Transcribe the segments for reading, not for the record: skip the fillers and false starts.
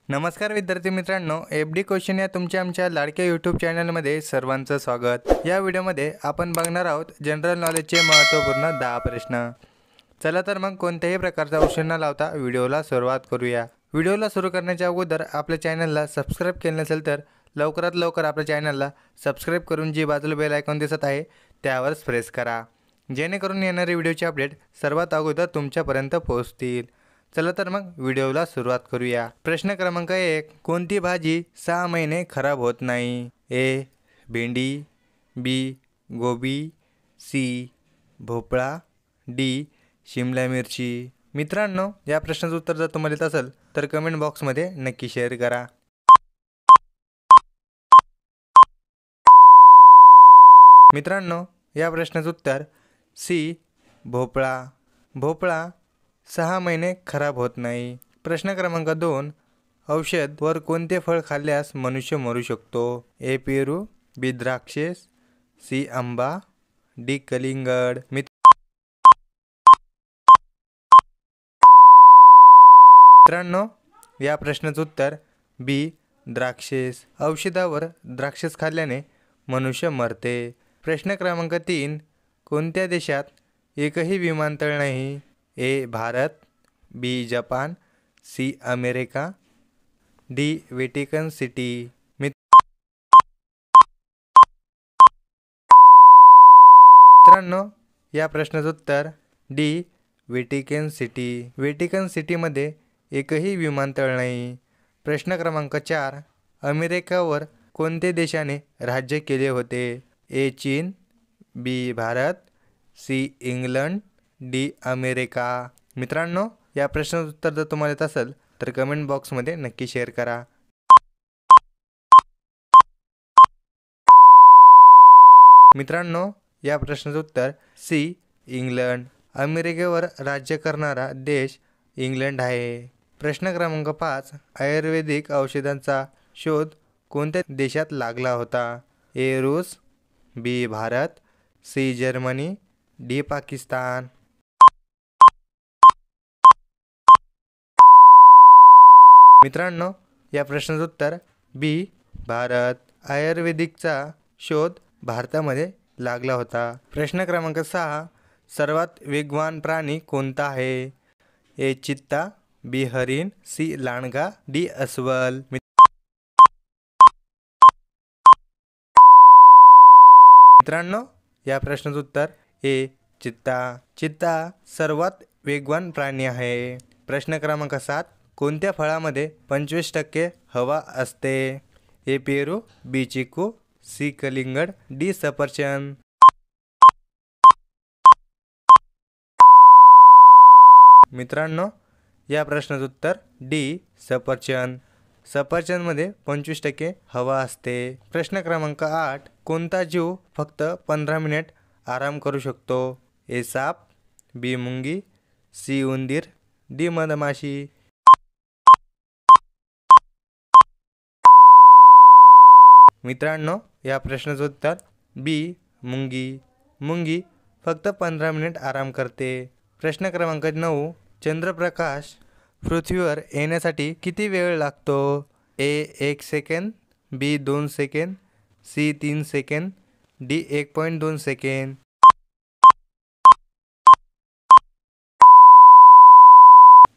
नमस्कार विद्यार्थी मित्रांनो, एफडी क्वेश्चन या तुमच्या आमच्या लाडक्या यूट्यूब चॅनलमध्ये सर्वांचं स्वागत। या व्हिडिओमध्ये आपण बघणार आहोत जनरल नॉलेजचे महत्त्वपूर्ण 10 प्रश्न। चला तर मग कोणत्याही प्रकारचा उशीर न लावता व्हिडिओला सुरुवात करूया। व्हिडिओला सुरू करण्याच्या अगोदर आपल्या चॅनलला सबस्क्राइब केले नसेल तर लवकरात लवकर आपल्या चॅनलला सबस्क्राइब करून जी बाजूला बेल आयकॉन दिसत आहे त्यावर प्रेस करा, जेणेकरून येणारे व्हिडिओचे अपडेट सर्वात अगोदर तुमच्यापर्यंत पोहोचतील। चला तर मग व्हिडिओला सुरुवात करूया। प्रश्न क्रमांक 1, कोणती भाजी 6 महिने खराब होत नाही? ए भेंडी, बी गोबी, सी भोपळा, डी शिमला मिरची। मित्रांनो, या प्रश्नाचं उत्तर जर तुम्हाला येत असेल तर कमेंट बॉक्समध्ये नक्की शेअर करा। मित्रांनो, या प्रश्नाचं उत्तर सी भोपळा। भोपळा 6 महिने खराब होत नाही। प्रश्न क्रमांक 2, औषध वर कोणते फळ खाल्ल्यास मनुष्य मरू शकतो? ए पेरू, बी द्राक्षे, सी आंबा, डी कलिंगड। मित्रांनो, या प्रश्नाचं उत्तर बी द्राक्षेस। औषधावर द्राक्षेस खाल्ल्याने मनुष्य मरते। प्रश्न क्रमांक 3, कोणत्या देशात एकही विमानतळ नाही? A Bharat, B Japan, C America, D Vatican City. मित्रांनो, या प्रश्नाचं उत्तर डी व्हॅटिकन सिटी। व्हॅटिकन सिटीमध्ये एकही विमानतळ नाही। प्रश्न क्रमांक 4, अमेरिकावर कोणत्या देशाने राज्य केले होते? ए चीन, B Bharat, C England, D America. मित्रांनो, या प्रश्नाचं उत्तर जर तुम्हाला येत असेल तर कमेंट बॉक्समध्ये नक्की शेअर करा। मित्रांनो, या प्रश्नाचं उत्तर सी इंग्लंड। अमेरिकेवर राज्य करणारा देश इंग्लंड आहे। प्रश्न क्रमांक 5, आयुर्वेदिक औषधांचा शोध कोणत्या देशात लागला होता? ए रूस, B Bharat, C Germany, D Pakistan. मित्रांनो, या प्रश्नाचं उत्तर बी भारत। आयुर्वेदिकचा शोध भारतामध्ये लागला होता। प्रश्न क्रमांक 6, सर्वात वेगवान प्राणी कोणता आहे? ए चित्ता, बी हरिण, सी लांडगा, डी अस्वल। मित्रांनो, या प्रश्नाचं उत्तर ए चित्ता। चित्ता सर्वात वेगवान प्राणी आहे। प्रश्न क्रमांक 7, कोणत्या फळामध्ये 25% हवा असते? ए पेरू, बी चिकू, सी कलिंगड, डी सफरचंद। मित्रांनो, या प्रश्नाचं उत्तर डी सफरचंद। सफरचंदमध्ये 25% हवा असते। प्रश्न क्रमांक 8, कोणता जीव फक्त 15 मिनिट आराम करू शकतो? ए साप, बी मुंगी, सी उंदीर, डी मधमाशी। मित्रांनो, या प्रश्नाचं उत्तर बी मुंगी। मुंगी फक्त 15 मिनिट आराम करते। प्रश्न क्रमांक 9, चंद्रप्रकाश पृथ्वीवर येण्यासाठी किती वेळ लागतो? A 1 second, B 2 second, C 3 second, D 1.2 second.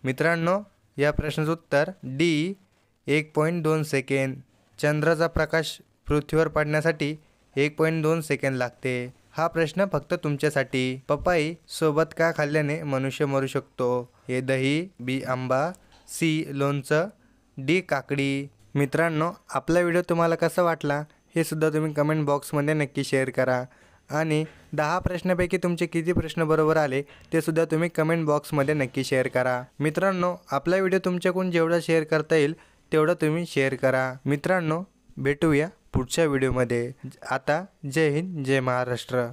मित्रांनो, या प्रश्नाचं उत्तर डी 1.2 सेकंद। चंद्राचा प्रकाश पृथ्वीवर पडण्यासाठी 1.2 सेकंद लागते। हा प्रश्न फक्त तुमच्यासाठी। पपई सोबत का खाल्ल्याने मनुष्य मरू शकतो? ए दही, बी आंबा, सी लोणचं, डी काकडी। मित्रांनो, आपला व्हिडिओ तुम्हाला कसा वाटला हे सुद्धा तुम्ही कमेंट बॉक्समध्ये नक्की शेअर करा। आणि 10 प्रश्नापैकी तुमचे किती प्रश्न बरोबर आले ते सुद्धा तुम्ही कमेंट बॉक्समध्ये नक्की शेअर करा। मित्रांनो, आपला व्हिडिओ तुमच्याकडून जेवढा शेअर करता येईल तेवढा तुम्ही शेअर करा। मित्रांनो, भेटूया पुढच्या व्हिडिओमध्ये। आता जय हिंद, जय महाराष्ट्र।